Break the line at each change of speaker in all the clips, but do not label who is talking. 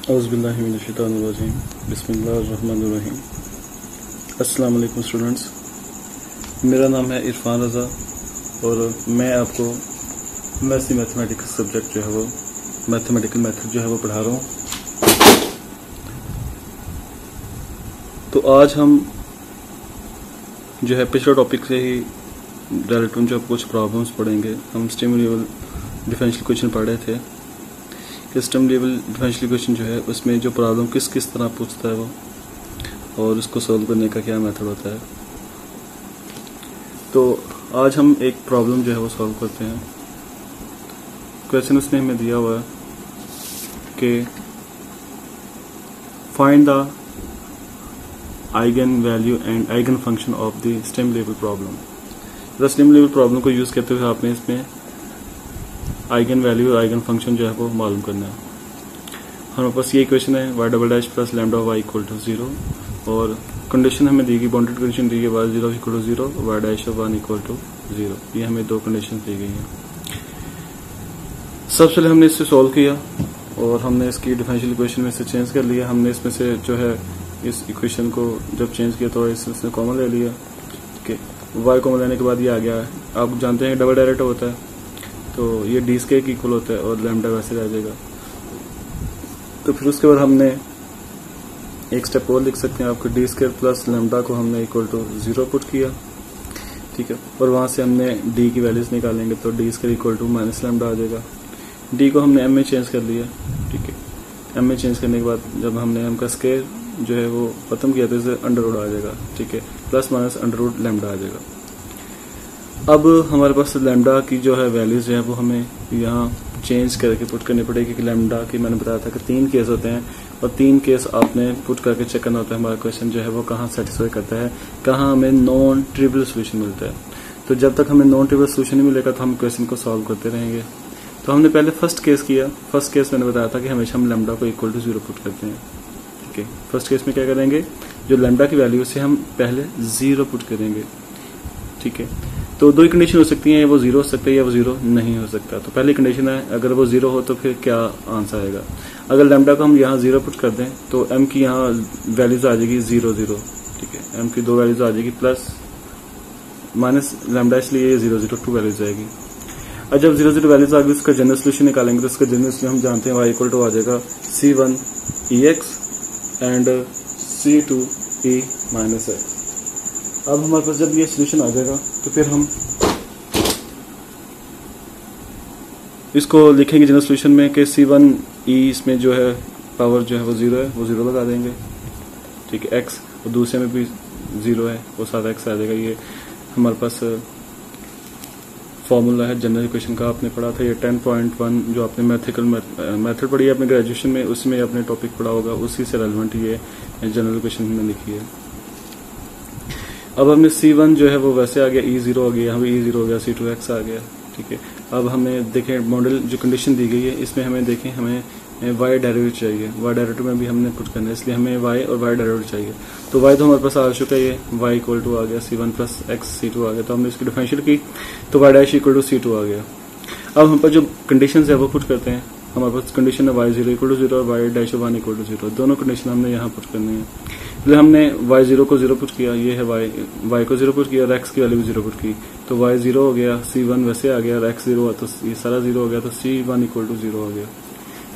औज़ुबिल्लाहि मिनश्शैतानिर्रजीम बिस्मिल्लाहिर्रहमानिर्रहीम। अस्सलाम वालेकुम स्टूडेंट्स, मेरा नाम है इरफान रज़ा और मैं आपको मैथमेटिक्स सब्जेक्ट जो है वो मैथमेटिकल मेथड जो है वो पढ़ा रहा हूँ। तो आज हम जो है पिछले टॉपिक से ही डायरेक्ट जो कुछ प्रॉब्लम्स पढ़ेंगे। हम स्टेम लेवल डिफरेंशियल क्वेश्चन पढ़ रहे थे। स्टेम लेवल डिफरेंशियल क्वेश्चन जो है उसमें जो प्रॉब्लम किस किस तरह पूछता है वो और उसको सॉल्व करने का क्या मेथड होता है। तो आज हम एक प्रॉब्लम जो है वो सॉल्व करते हैं। क्वेश्चन उसने हमें दिया हुआ है कि find the eigen value and eigen function of the stem level problem. Stem level problem को यूज करते हुए आपने इसमें आइगन वैल्यू और आइगन फंक्शन जो है वो मालूम करना है। हमारे पास ये इक्वेशन है y double dash plus lambda y equal to 0 और कंडीशन हमें दी गई, बाउंडेड कंडीशन दी गई y 0 equal to 0 y dash 1 equal to 0। ये हमें दो कंडीशन दी गई हैं। सबसे पहले हमने इससे सॉल्व किया और हमने इसकी डिफरेंशियल इक्वेशन में से चेंज कर लिया। हमने इसमें से जो है इस इक्वेशन को जब चेंज किया तो इसमें कॉमन ले लिया। ठीक है, y कॉमन लेने के बाद ये आ गया है। आप जानते हैं डबल डायरेक्ट होता है तो ये डी स्क्वायर के इक्वल होता है और लैम्डा वैसे रह जाएगा। तो फिर उसके बाद हमने एक स्टेप और लिख सकते हैं। आपको डी स्क्वायर प्लस लैम्डा को हमने इक्वल टू 0 पुट किया। ठीक है, और वहां से हमने डी की वैल्यूज निकालेंगे तो D square equal to minus lambda आ जाएगा। डी को हमने एम में चेंज कर लिया। ठीक है, एम में चेंज करने के बाद जब हमने एम का स्क्वायर जो है वो खत्म किया तो इसे अंडर रूट आ जाएगा। ठीक है, plus minus under root lambda आ जाएगा। अब हमारे पास लैम्डा की जो है वैल्यूज जो है वो हमें यहाँ चेंज करके पुट करनी पड़ेगी कि लैम्डा की मैंने बताया था कि 3 केस होते हैं और 3 केस आपने पुट करके चेक करना होता है हमारा क्वेश्चन जो है वो कहाँ सेटिस्फाई करता है, कहाँ हमें नॉन ट्रिवियल सोल्यूशन मिलता है। तो जब तक हमें नॉन ट्रिवियल सोल्यूशन नहीं मिलेगा तो हम क्वेश्चन को सॉल्व करते रहेंगे। तो हमने पहले फर्स्ट केस किया। फर्स्ट केस मैंने बताया था कि हमेशा हम लैम्डा को इक्वल टू 0 पुट करते हैं। ठीक है, फर्स्ट केस में क्या करेंगे, जो लैम्डा की वैल्यू से हम पहले 0 पुट करेंगे। ठीक है, तो दो ही कंडीशन हो सकती है, वो 0 हो सकता है या वो 0 नहीं हो सकता। तो पहली कंडीशन है अगर वो 0 हो तो फिर क्या आंसर आएगा। अगर लैम्डा को हम यहाँ 0 पुट कर दें तो m की यहाँ वैल्यूज आ जाएगी 0 0। ठीक है, m की दो वैल्यूज आ जाएगी प्लस माइनस लैम्डा, इसलिए ये 0 0 2 वैल्यूज आएगी। और जब 0 0 वैल्यूज आ गई उसका जनरल सोल्यूशन निकालेंगे तो उसका जनरल सोल्यूशन हम जानते हैं y इक्वल टू आ जाएगा c1 ex and c2 e minus x. अब हमारे पास जब ये सोल्यूशन आ जाएगा तो फिर हम इसको लिखेंगे जनरल सोल्यूशन में कि c1 e इसमें जो है पावर जो है वो 0 है, वो 0 लगा देंगे। ठीक है, x और दूसरे में भी 0 है, वो सारा x आ जाएगा। ये हमारे पास फॉर्मूला है जनरल इक्वेशन का, आपने पढ़ा था। ये 10.1 जो आपने मैथमेटिकल मेथड पढ़ी है अपने ग्रेजुएशन में, उसमें आपने टॉपिक पढ़ा होगा, उसी से रेलेवेंट ये जनरल इक्वेशन में लिखी है। अब हमने c1 जो है वो वैसे आ गया, e0 हो गया, हमें e0 हो गया, c2x आ गया। ठीक है, अब हमें देखें मॉडल जो कंडीशन दी गई है इसमें हमें देखें हमें y डेरिवेटिव चाहिए। y डेरिवेटिव में भी हमने पुट करना है, इसलिए हमें y और y डेरिवेटिव चाहिए। तो y तो हमारे पास आ चुका है, ये y इक्वल टू आ गया c1 प्लस x c2 आ गया। तो हमने इसकी डिफरेंशियल की तो y dash equal to c2 आ गया। अब हम पर जो कंडीशन है वो पुट करते हैं। हमारे पास कंडीशन है y0 इक्वल टू 0 और y डैश 1 इक्वल टू 0। दोनों कंडीशन हमने यहाँ पुट करनी है। इसलिए हमने y0 को 0 पुट किया, ये है y को 0 पुट किया और x की वैल्यू भी 0 पुट की। तो y 0 हो गया, c1 वैसे आ गया और x 0 हुआ तो ये सारा 0 हो गया, तो c1 इक्वल टू 0 आ गया,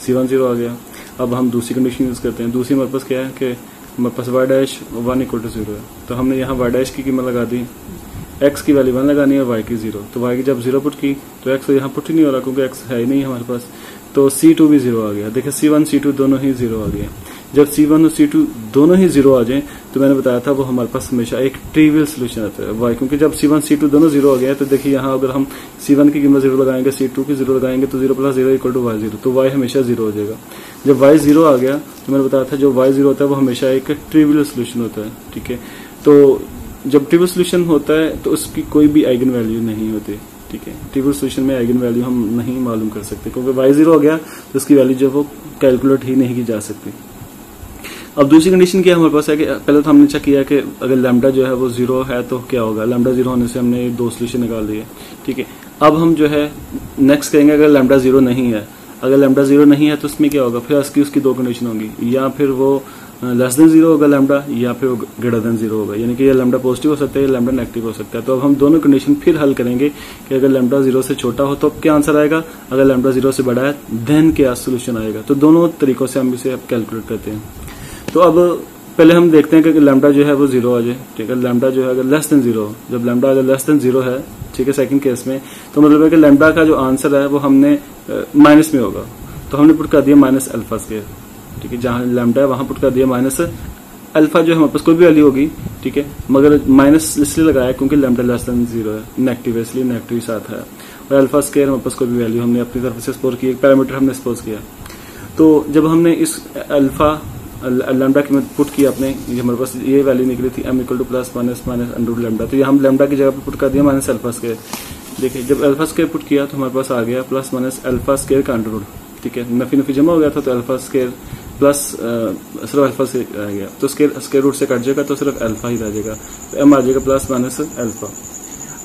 c1 0 आ गया। अब हम दूसरी कंडीशन यूज करते हैं। दूसरी हमारे पास क्या है कि हमारे पास y डैश 1 इक्वल टू 0 है। तो हमने यहाँ y डैश की कीमत लगा दी, x की वैल्यू 1 लगानी है और y की 0। तो y की जब 0 पुट की तो x तो यहाँ पुट ही नहीं हो रहा क्योंकि x है ही नहीं हमारे पास। तो c2 भी 0 आ गया। देखिए c1 c2 दोनों ही 0 आ गए। जब c1 और c2 दोनों ही 0 आ जाएं तो मैंने बताया था वो हमारे पास हमेशा एक ट्रिवियल सोल्यूशन आता है y, क्योंकि जब c1 c2 दोनों 0 आ गए तो देखिए यहाँ अगर हम c1 की कीमत 0 लगाएंगे, c2 की 0 लगाएंगे तो 0 प्लस 0 इक्वल टू y 0, तो y हमेशा 0 हो जाएगा। जब y 0 आ गया तो मैंने बताया था जो y 0 होता है वो हमेशा एक ट्रिवियल सोल्यूशन होता है। ठीक है, तो जब ट्रिवियल सोल्यूशन होता है तो उसकी कोई भी आइगन वैल्यू नहीं होती। ठीक है, ट्रिवियल सोल्यूशन में आइगन वैल्यू हम नहीं मालूम कर सकते क्योंकि y 0 हो गया तो उसकी वैल्यू जो वो कैलकुलेट ही नहीं की जा सकती। अब दूसरी कंडीशन क्या हमारे पास है कि पहले तो हमने चेक किया कि अगर लैम्डा जो है वो 0 है तो क्या होगा। लैम्डा 0 होने से हमने दो सोल्यूशन निकाल दिए। ठीक है, अब हम जो है नेक्स्ट करेंगे अगर लैम्डा 0 नहीं है। अगर लैम्डा 0 नहीं है तो उसमें क्या होगा, फिर उसकी दो कंडीशन होंगी, या फिर वो लेस देन 0 होगा लैम्डा, या फिर वो ग्रेटर देन 0 होगा, यानी कि ये लैम्डा पॉजिटिव हो सकता है या लैम्डा नेगेटिव हो सकता है। तो अब हम दोनों कंडीशन फिर हल करेंगे कि अगर लैम्डा 0 से छोटा हो तो क्या आंसर आएगा, अगर लैम्डा 0 से बड़ा है देन क्या सोल्यूशन आएगा। तो दोनों तरीकों से हम इसे अब कैलकुलेट करते हैं। तो अब पहले हम देखते हैं कि लैम्डा जो है वो 0 आ जाए, ठीक है। लैम्डा जो है अगर लेस देन 0 हो, जब लैम्डा अगर लेस देन 0 है, ठीक है, सेकंड केस में, तो मतलब है कि लैम्डा का जो आंसर है वो हमने माइनस में होगा, तो हमने पुट कर दिया माइनस अल्फा स्क्वायर, ठीक है। जहां लैम्डा है वहां पुट कर दिया माइनस अल्फा, जो हमारे पास कोई भी वैल्यू होगी, ठीक है, मगर माइनस इसलिए लगाया क्योंकि लैम्डा लेस देन 0 है, नेगेटिव है, इसलिए नेगेटिव साथ है। और अल्फा स्क्वायर हमारे पास कोई भी वैल्यू हमने अपनी तरफ से सपोज की, एक पैरामीटर हमने सपोज किया। तो जब हमने इस अल्फा लैम्डा की पुट किया अपने, हमारे पास ये वैल्यू निकली थी m equal two plus minus minus under lambda, तो ये हम लैम्डा की जगह पर पुट कर दिया माइनस अल्फा स्क्वायर। देखिए जब अल्फा स्क्वायर पुट किया तो हमारे पास आ गया प्लस माइनस अल्फा स्क्वायर का अंडर रूट, ठीक है, नफी नफी जमा हो गया था, तो अल्फा स्क्वायर प्लस सिर्फ अल्फा से आ गया, तो स्क्वायर रूट से कट जाएगा तो सिर्फ अल्फा ही रह जाएगा, तो m आ जाएगा प्लस माइनस अल्फा।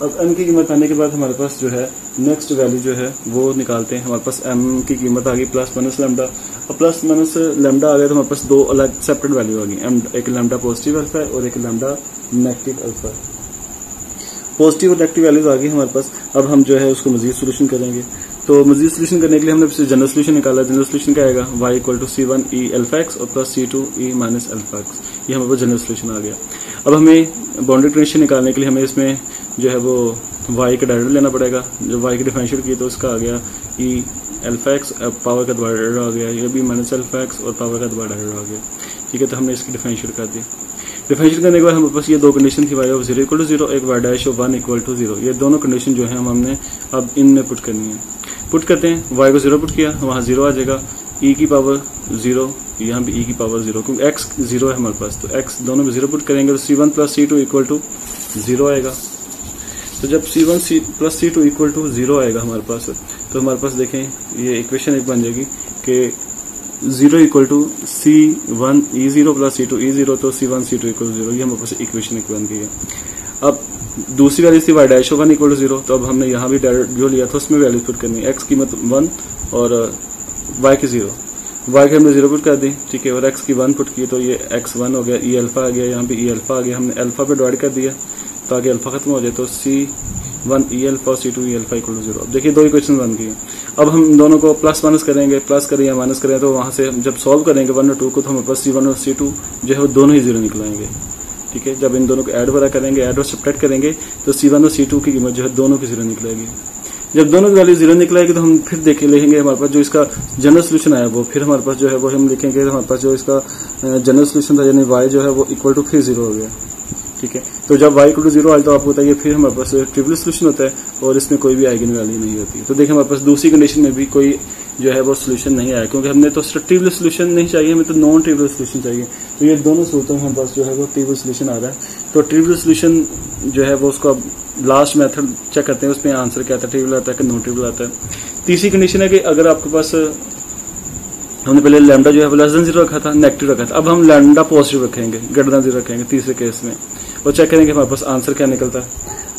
अब m की कीमत आने के बाद हमारे पास जो है नेक्स्ट वैल्यू जो है वो निकालते हैं। हमारे पास m की कीमत आ गई प्लस माइनस लैम्डा, और प्लस माइनस लैम्डा आ गया तो हमारे पास दो अलग सेपरेट वैल्यू आ गई, एक लैम्डा पॉजिटिव अल्फा है और एक लैम्डा नेगेटिव अल्फा है। पॉजिटिव और नेगेटिव वैल्यूज आ गई हमारे पास। अब हम जो है उसको मजीद सोल्यूशन करेंगे। तो मजीद सोल्यूशन करने के लिए हमने जनरल सोल्यूशन निकाला। जनरल सोल्यूशन क्या आएगा, y equal to c1 e alpha x और plus c2 e minus alpha x, ये हमारे पास जनरल सोल्यूशन आ गया। अब हमें बाउंड्री कंडीशन निकालने के लिए हमें इसमें जो है वो y का डायरेक्टर लेना पड़ेगा। जब y की डिफरेंशिएट की तो उसका आ गया e अल्फा एक्स, पावर का दोबारा डायरेक्टर आ गया, ये भी माइनस अल्फा एक्स और पावर का दोबारा डायरेक्टर आ गया, ठीक है। तो हमने इसकी डिफरेंशिएट कर दी। डिफरेंशिएट करने के बाद हमारे पास ये दो कंडीशन थी, y ऑफ 0 इक्वल टू 0, एक y dash of 1 equal to 0। ये दोनों कंडीशन जो है हमने अब इनमें पुट करनी है। पुट करते हैं, y को 0 पुट किया, वहां 0 आ जाएगा, e की पावर 0, यहाँ भी e की पावर 0, क्योंकि x 0 है हमारे पास, तो x दोनों में 0 पुट करेंगे तो c1 plus c2 equal to 0 आएगा। तो जब c1 plus c2 equal to 0 आएगा हमारे पास, तो हमारे पास देखें ये इक्वेशन एक बन जाएगी कि 0 equal to c1 e0 plus c2 e0, तो c1 c2 इक्वल टू 0, ये हमारे पास इक्वेशन एक बन गई है। अब दूसरी वैल्यू थी y dash of 1 equal to 0, तो अब हमने यहाँ भी डायरेक्ट जो लिया था उसमें वैल्यू पुट करनी है, x कीमत 1 और y की 0, y की हमने 0 पुट कर दी, ठीक है, और x की 1 पुट की तो ये x 1 हो गया, e अल्फा आ गया, यहाँ पे e अल्फा आ गया, हमने अल्फा पे डिवाइड कर दिया ताकि अल्फा खत्म हो जाए, तो c1 e अल्फा और c2 e alpha equal to 0। अब देखिए दो इक्वेशन बन गई। अब हम दोनों को प्लस माइनस करेंगे, प्लस करें या माइनस करें, तो वहां से जब सॉल्व करेंगे 1 और 2 को, तो हमारे पास c1 और c2 जो है वो दोनों ही 0 निकलाएंगे, ठीक है। जब इन दोनों को ऐड वगैरह करेंगे, ऐड और सब्ट्रैक्ट करेंगे, तो c1 और c2 की कीमत जो है दोनों की 0 निकलेगी। जब दोनों की वैल्यू 0 निकलेगी तो हम फिर लिखेंगे हमारे पास जो इसका जनरल सोल्यूशन आया वो फिर हमारे पास जो है वो हम लिखेंगे, हमारे पास जो इसका जनरल सोल्यूशन था यानी y जो है वो इक्वल टू फिर 0 हो गया, ठीक है। तो जब y इक्वल टू 0 आए तो आपको बताइए फिर हमारे पास ट्रिपल सोल्यूशन होता है और इसमें कोई भी आइगन वैल्यू नहीं होती। तो देखिए हमारे पास दूसरी कंडीशन में भी कोई जो है वो सोल्यूशन नहीं आया, क्योंकि हमने तो सिर्फ ट्रिपल सोल्यूशन नहीं चाहिए, हमें तो नॉन ट्रिपल सोल्यूशन चाहिए। तो ये दोनों सूरतों में हमारे पास जो है वो ट्रिपल सोल्यूशन आ रहा है। तो ट्रिपल सोल्यूशन जो है वो उसको लास्ट मेथड चेक करते हैं, उसमें आंसर क्या आता है, ट्रिपल आता है कि नॉन ट्रिपल आता है। तीसरी कंडीशन है कि अगर आपके पास हमने पहले लैम्डा जो है वो लेस देन 0 रखा था, नेगेटिव रखा था, अब हम लैम्डा पॉजिटिव रखेंगे, ग्रेटर देन 0 रखेंगे तीसरे केस में, और चेक करेंगे हमारे पास आंसर क्या निकलता है।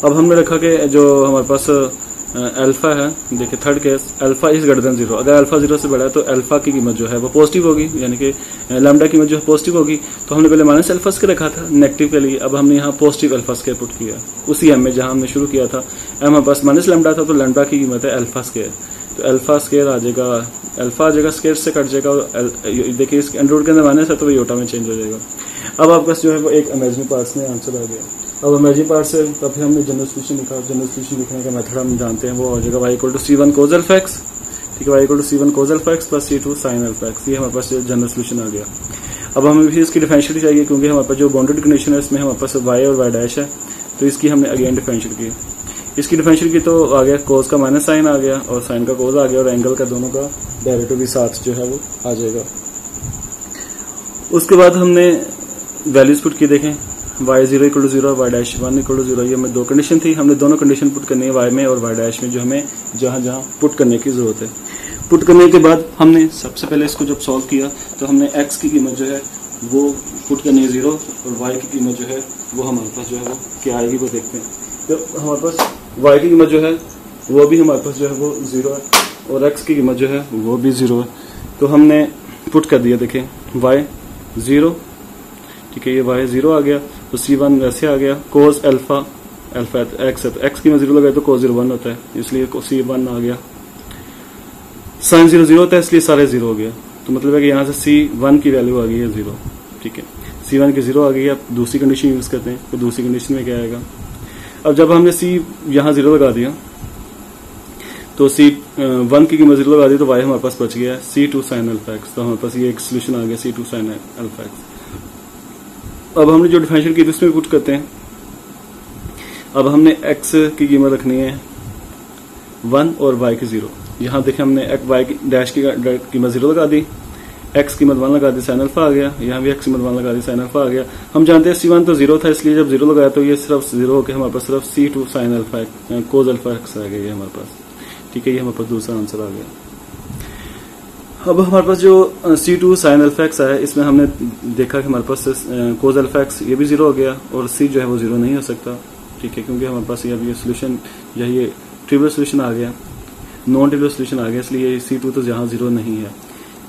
अब हमने रखा कि जो हमारे पास अल्फा है, देखिए third case alpha is greater than 0, अगर अल्फा 0 से बड़ा है तो अल्फा की कीमत जो है वो पॉजिटिव होगी, यानी कि लैम्डा की कीमत जो है पॉजिटिव होगी। तो हमने पहले माइनस अल्फा स्क्वायर रखा था नेगेटिव के लिए, अब हमने यहाँ पॉजिटिव अल्फा स्क्वायर पुट किया उसी एम में जहां हमने शुरू किया था। हमारे पास माइनस लैम्डा था तो लैम्डा की कीमत है अल्फा स्क्वायर, तो अल्फा स्क्वायर आ जाएगा, अल्फा आ जाएगा स्क्वायर से कट जाएगा, देखिए इसके अंडर रूट के अंदर माइनस है तो वो योटा में चेंज हो जाएगा। अब आपके पास जो है वो एक इमेजिनरी पार्ट्स में आंसर आ गया। अब इमेजिनरी पार्ट से तब फिर हमने जनरल सोल्यूशन लिखा, जनरल सोल्यूशन लिखने का मेथड हम जानते हैं, वो हो जाएगा y equal to c1 cos alpha x, ठीक है, y equal to c1 cos alpha x plus c2 sin alpha x, ये हमारे पास जनरल सोल्यूशन आ गया। अब हमें भी इसकी डिफरेंशिएट चाहिए, क्योंकि हमारे पास जो बाउंड्री कंडीशन है इसमें हमारे पास y और y डैश है, तो इसकी हमने अगेन डिफरेंशिएट की। इसकी डिफरेंशिएट की तो आ गया cos का माइनस साइन आ गया और साइन का cos आ गया, और एंगल का दोनों का डेरिवेटिव भी साथ जो है वो आ जाएगा। उसके बाद हमने वैल्यूज पुट की, देखें y 0 equal to 0, y dash 1 equal to 0, ये हमें दो कंडीशन थी, हमने दोनों कंडीशन पुट करनी है y में और y डैश में, जो हमें जहां जहां पुट करने की जरूरत है। पुट करने के बाद हमने सबसे पहले इसको जब सॉल्व किया तो हमने x की कीमत जो है वो पुट करनी है 0 और y की कीमत जो है वो हमारे पास जो है वो क्या आएगी वो देखते हैं। तो हमारे पास y की कीमत जो है वो भी हमारे पास जो है वो 0 है, और x की कीमत जो है वो भी 0 है। तो हमने पुट कर दिया, देखें y 0, ठीक है, ये y 0 आ गया, तो C1 वैसे आ गया, cos अल्फा x है तो x की कीमत 0 लगाए तो cos 0 1 होता है, इसलिए C1 आ गया, sin 0 0 होता है इसलिए सारे 0 हो गया। तो मतलब है कि यहाँ से C1 की वैल्यू आ गई है 0, ठीक है, C1 की 0 आ गई है। अब दूसरी कंडीशन यूज करते हैं, तो दूसरी कंडीशन में क्या आएगा, अब जब हमने C यहाँ 0 लगा दिया तो C1 की कीमत 0 लगा दी तो y हमारे पास बच गया C2 sin अल्फा x। तो हमारे पास ये एक सोल्यूशन आ गया C2 sin अल्फा x। अब हमने जो डिफरेंशियल की थी उसमें पुट करते हैं। अब हमने x की कीमत रखनी है 1 और y की 0। यहाँ देखें हमने y की डैश की कीमत 0 लगा दी, x कीमत 1 लगा दी, sin अल्फा आ गया, यहाँ भी x कीमत 1 लगा दी, sin अल्फा आ गया। हम जानते हैं C1 तो 0 था इसलिए जब 0 लगाया तो ये सिर्फ 0 होकर हमारे पास सिर्फ C2 sin alpha cos alpha x आ गया ये हमारे पास, ठीक है, ये हमारे पास दूसरा आंसर आ गया। अब हमारे पास जो C2 sin अल्फा x आया इसमें हमने देखा कि हमारे पास cos अल्फा x ये भी 0 हो गया और C जो है वो 0 नहीं हो सकता, ठीक है, क्योंकि हमारे पास ये सोल्यूशन या ये ट्रिवियल सोल्यूशन आ गया, नॉन ट्रिवियल सोल्यूशन आ गया, इसलिए C2 तो यहाँ 0 नहीं है।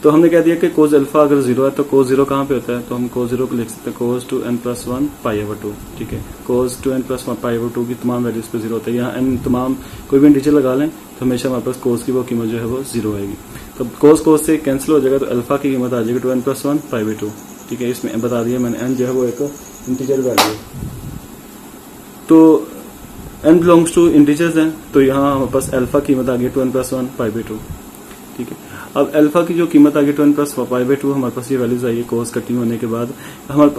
तो हमने कह दिया कि cos अल्फा अगर 0 है तो cos 0 कहाँ पे होता है, तो हम cos 0 को लिख सकते हैं cos 2n + 1 π/2, ठीक है, cos 2n + 1 π/2 की तमाम वैल्यूज पे 0 होता है। यहाँ n तमाम कोई भी इंटीजर लगा लें तो हमेशा हमारे पास cos की वो कीमत जो है वो 0 आएगी। तो cos से कैंसिल हो जाएगा तो अल्फा की कीमत आ जाएगी 2n + 1 π/2, ठीक है, इसमें बता दिया मैंने n जो है वो एक इंटीजर वैल्यू है। तो n बिलोंग्स टू इंटीजर्स हैं, तो यहाँ हमारे पास अल्फा कीमत आ गई 2n + 1 π/2, ठीक है। अब अल्फा की जो कीमत आ गई 2n + 1 π/2 हमारे पास ये वैल्यूज आई है cos कटिंग होने के बाद।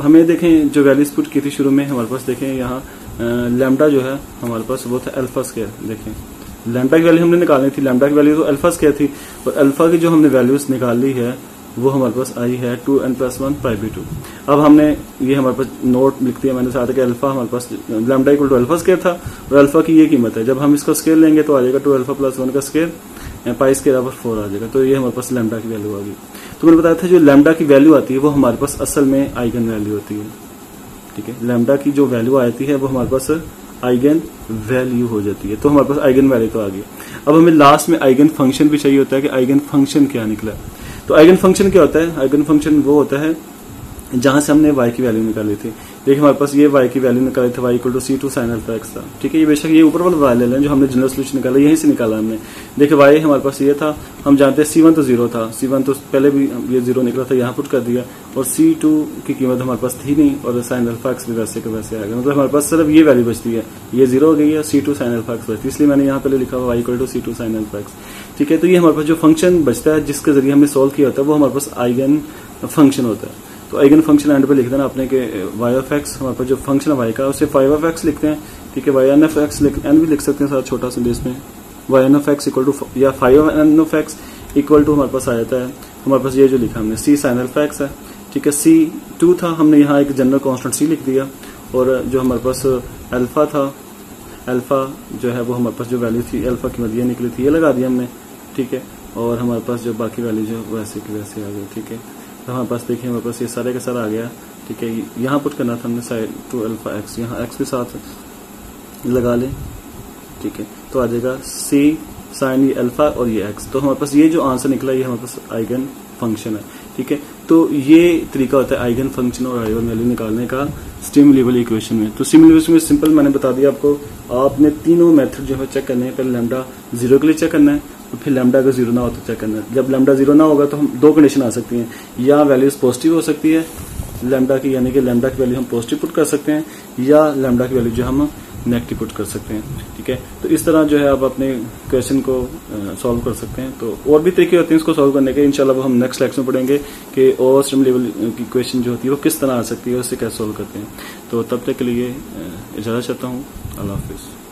हमें देखें जो वैल्यूज पुट की थी शुरू में हमारे पास, देखें यहाँ लैम्डा जो है हमारे पास वो था अल्फा स्क्वायर, देखें लैम्डा की वैल्यू हमने निकालनी थी, लैम्डा की वैल्यू तो अल्फा स्क्वायर थी और अल्फा की जो हमने वैल्यूज निकाल ली है वो हमारे पास आई है 2n + 1 π/2। अब हमने ये हमारे पास नोट लिख दिया मैंने साथ कि अल्फा हमारे पास lambda equal to alpha square था और अल्फा की ये कीमत है, जब हम इसका स्केयर लेंगे तो आ जाएगा 2α + 1 का स्केयर पाई स्केयर पर 4 आ जाएगा। तो ये हमारे पास लैम्डा की वैल्यू आ गई। तो मैंने बताया था जो लैम्डा की वैल्यू आती है वो हमारे पास असल में आइगन वैल्यू होती है, ठीक है, लैम्डा की जो वैल्यू आती है वो हमारे पास आइगन वैल्यू हो जाती है। तो हमारे पास आइगन वैल्यू तो आ गई। अब हमें लास्ट में आइगन फंक्शन भी चाहिए होता है कि आइगन फंक्शन क्या निकला। तो आइगन फंक्शन क्या होता है, आइगन फंक्शन वो होता है जहां से हमने y की वैल्यू निकाली थी। देखिए हमारे पास ये y की वैल्यू निकाली थी, y = C2 sin alpha x था, ठीक है, ये बेशक ये ऊपर वाला y ले लें जो हमने जनरल सोल्यूशन निकाला यहीं से निकाला हमने। देखिए y हमारे पास ये था, हम जानते हैं C1 तो 0 था, C1 तो पहले भी ये 0 निकला था, यहाँ पुट कर दिया और C2 की कीमत हमारे पास थी नहीं और sin अल्फा x भी वैसे के वैसे आ गया। मतलब हमारे पास सिर्फ ये वैल्यू बचती है, ये 0 हो गई है, C2 sin अल्फा x बचती है, इसलिए मैंने यहाँ पहले लिखा हुआ y = C2 sin alpha x, ठीक है। तो ये हमारे पास जो फंक्शन बचता है जिसके जरिए हमने सोल्व किया होता है वो हमारे पास आइगन फंक्शन होता है। तो आइगन फंक्शन एंड पे लिख देना आपने कि y(x) हमारे पास जो फंक्शन है y का उसे 5(x) लिखते हैं, ठीक है, yn(x) n भी लिख सकते हैं साथ छोटा सा बेस में, yn(x) = या 5n(x) = हमारे पास आ जाता है, हमारे पास ये जो लिखा हमने C sin अल्फा x है, ठीक है। C2 था, हमने यहाँ एक जनरल कांस्टेंट C लिख दिया और जो हमारे पास अल्फा था, अल्फा जो है वो हमारे पास जो वैल्यू थी अल्फा की वैल्यू निकली थी ये लगा दिया हमने, ठीक है, और हमारे पास जो बाकी वैल्यू जो वैसे की वैसे आ गई, ठीक है। तो हमारे पास देखिए हमारे पास ये सारे का सारा आ गया, ठीक है। यहाँ पुट करना था हमने साइड 2α(x), यहाँ x के साथ लगा लें, ठीक है, तो आ जाएगा C sin ये अल्फा और ये x। तो हमारे पास ये जो आंसर निकला ये हमारे पास आइगन फंक्शन है, ठीक है। तो ये तरीका होता है आइगन फंक्शन और आइगन वैल्यू निकालने का स्टीम लेवल इक्वेशन में। तो स्टीम लेवल में सिंपल मैंने बता दिया आपको, आपने तीनों मेथड जो है चेक करने हैं। पहले लैम्डा 0 के लिए चेक करना है, तो फिर लैम्डा अगर 0 ना हो तो चेक करना है। जब लैम्डा 0 ना होगा तो हम दो कंडीशन आ सकती हैं, या वैल्यूज पॉजिटिव हो सकती है लैम्डा की, यानी कि लैम्डा की वैल्यू हम पॉजिटिव पुट कर सकते हैं, या लैम्डा की वैल्यू जो हम नेगेटिव पुट कर सकते हैं, ठीक है। तो इस तरह जो है आप अपने क्वेश्चन को सॉल्व कर सकते हैं। तो और भी तरीके होते हैं इसको सॉल्व करने के, इंशाल्लाह वो हम नेक्स्ट लेक्चर में पढ़ेंगे कि और स्ट्रीम लेवल की क्वेश्चन जो होती है वो किस तरह आ सकती है, उससे कैसे सॉल्व करते हैं। तो तब तक के लिए इजाजत चाहता हूँ, अल्लाह हाफिज।